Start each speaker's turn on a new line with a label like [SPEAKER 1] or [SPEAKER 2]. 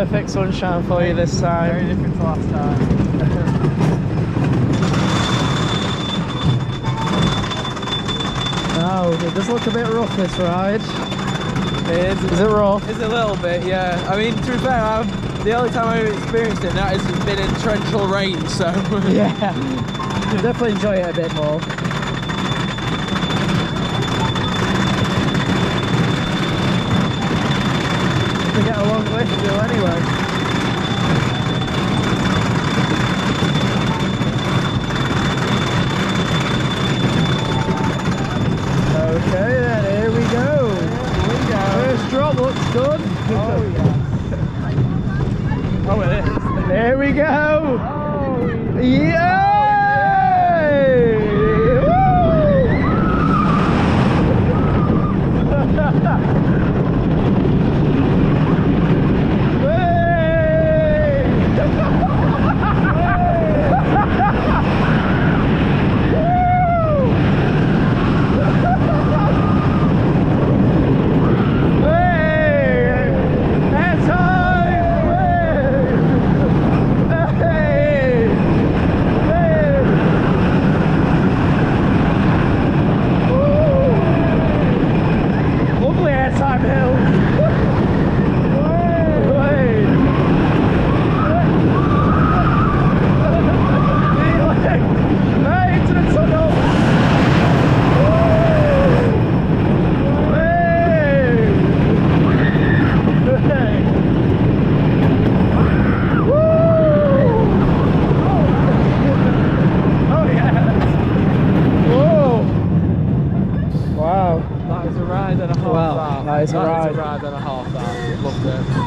[SPEAKER 1] perfect sunshine for you this time.
[SPEAKER 2] Very different to last time.
[SPEAKER 1] Oh, it does look a bit rough, this ride.
[SPEAKER 2] It is.
[SPEAKER 1] Is it rough?
[SPEAKER 2] It's a little bit, yeah. I mean, to be fair, the only time I've experienced it now has been in torrential rain, so...
[SPEAKER 1] Yeah, you'll definitely enjoy it a bit more. We get a long lift still anyway. Okay then, here we go.
[SPEAKER 2] Here we go.
[SPEAKER 1] First drop looks good.
[SPEAKER 2] Oh, yeah. Oh, it is.
[SPEAKER 1] There we go.
[SPEAKER 2] Oh,
[SPEAKER 1] Yay!
[SPEAKER 2] That is a ride and a half.
[SPEAKER 1] Wow, that is a ride.
[SPEAKER 2] That is a ride and a half. That loved it.